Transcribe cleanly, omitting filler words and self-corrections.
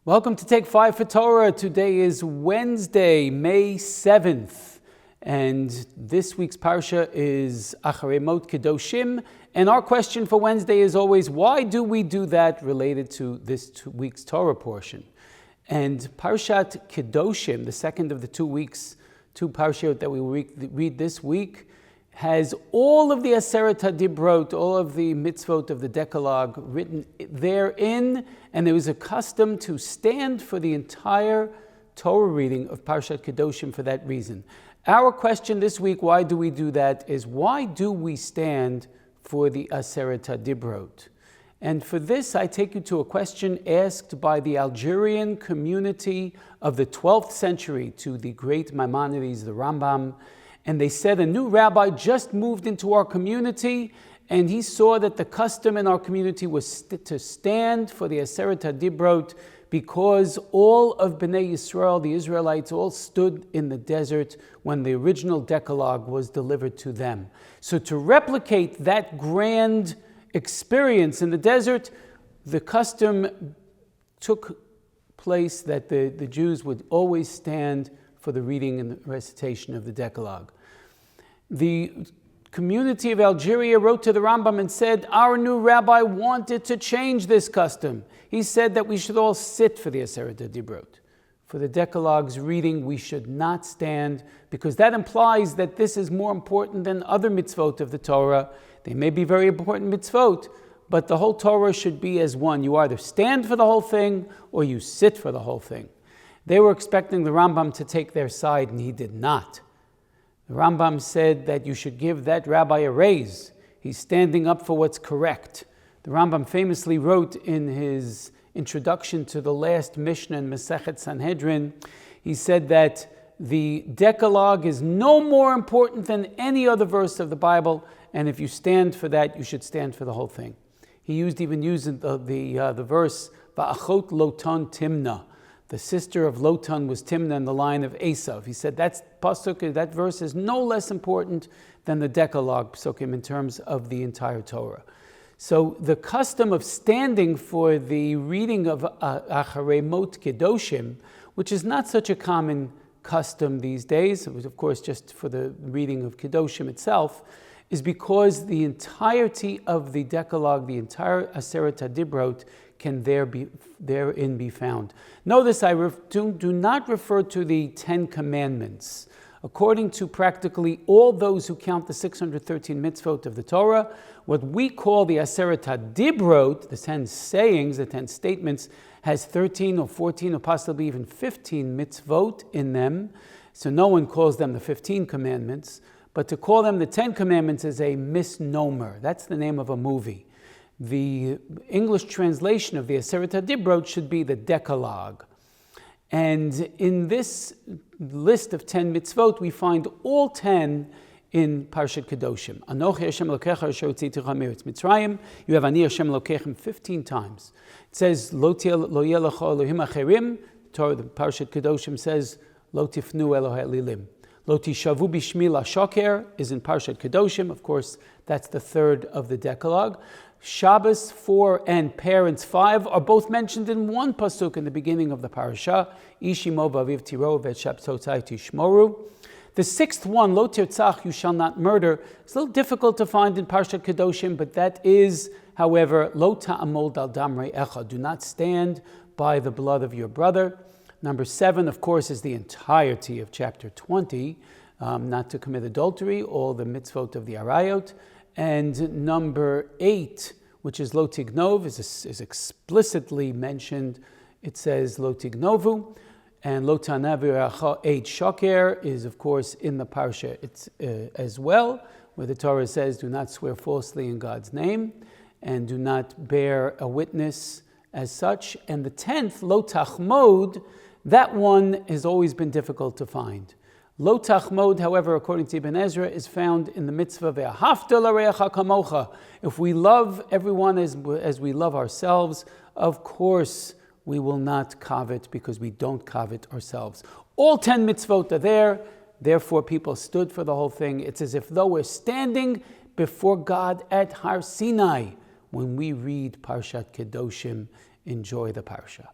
Welcome to Take 5 for Torah. Today is Wednesday, May 7th, and this week's parsha is Acharei Mot Kedoshim. And our question for Wednesday is always, why do we do that related to this week's Torah portion? And Parshat Kedoshim, the second of the 2 weeks, two parashot that we read this week, has all of the Aseret HaDibrot, all of the mitzvot of the Decalogue written therein, and there was a custom to stand for the entire Torah reading of Parshat Kedoshim for that reason. Our question this week, why do we do that, is why do we stand for the Aseret HaDibrot? And for this, I take you to a question asked by the Algerian community of the 12th century to the great Maimonides, the Rambam. And they said a new rabbi just moved into our community, and he saw that the custom in our community was to stand for the Aseret HaDibrot because all of Bnei Yisrael, the Israelites, all stood in the desert when the original Decalogue was delivered to them. So to replicate that grand experience in the desert, the custom took place that the Jews would always stand for the reading and the recitation of the Decalogue. The community of Algeria wrote to the Rambam and said, our new rabbi wanted to change this custom. He said that we should all sit for the Aseret HaDibrot. For the Decalogue's reading, we should not stand, because that implies that this is more important than other mitzvot of the Torah. They may be very important mitzvot, but the whole Torah should be as one. You either stand for the whole thing or you sit for the whole thing. They were expecting the Rambam to take their side, and he did not. The Rambam said that you should give that rabbi a raise. He's standing up for what's correct. The Rambam famously wrote in his introduction to the last Mishnah in Masechet Sanhedrin, he said that the Decalogue is no more important than any other verse of the Bible, and if you stand for that, you should stand for the whole thing. He used the verse, Va'achot Lotan Timna. The sister of Lotan was Timna in the line of Esav. He said that verse is no less important than the Decalogue psukim in terms of the entire Torah. So the custom of standing for the reading of Acharei Mot Kedoshim, which is not such a common custom these days, it was of course just for the reading of Kedoshim itself, is because the entirety of the Decalogue, the entire Aseret HaDibrot, can therein be found. Notice I do not refer to the 10 Commandments. According to practically all those who count the 613 mitzvot of the Torah, what we call the Aseret HaDibrot, the 10 sayings, the 10 statements, has 13 or 14 or possibly even 15 mitzvot in them. So no one calls them the 15 commandments, but to call them the 10 commandments is a misnomer. That's the name of a movie. The English translation of the Aseret HaDibrot should be the Decalogue. And in this list of 10 mitzvot, we find all 10 in Parshat Kedoshim. Anochi Hashem Elokecha asher hotzitecha me'eretz Mitzrayim. You have Ani Hashem Elokechem 15 times. It says, Lo yeh lecha Elohim acherim. The Parshat Kedoshim says, Lo tifnu Elohei Elilim. Lo tishavu bishmi lashoker is in Parshat Kedoshim. Of course, that's the third of the Decalogue. Shabbos 4 and parents 5 are both mentioned in one pasuk in the beginning of the parasha. Ishimo v'aviv tiro v'shabtotai tishmoru. The sixth one, Lo tirtzach, you shall not murder, it's a little difficult to find in Parshat Kedoshim, but that is, however, Lo ta'amol dal damrei echa, do not stand by the blood of your brother. Number 7, of course, is the entirety of chapter 20, not to commit adultery, all the mitzvot of the arayot. And number 8, which is Lo tignov, is explicitly mentioned. It says Lo tignovu. And Lo ta'anav v'racha eid shoker is, of course, in the parsha as well, where the Torah says, do not swear falsely in God's name, and do not bear a witness as such. And the 10th, Lo tachmod, that one has always been difficult to find. Lo tachmod, however, according to Ibn Ezra, is found in the mitzvah ve'ahavta l'reacha kamocha. If we love everyone as we love ourselves, of course we will not covet because we don't covet ourselves. All 10 mitzvot are there, therefore people stood for the whole thing. It's as if though we're standing before God at Har Sinai when we read Parshat Kedoshim. Enjoy the parsha.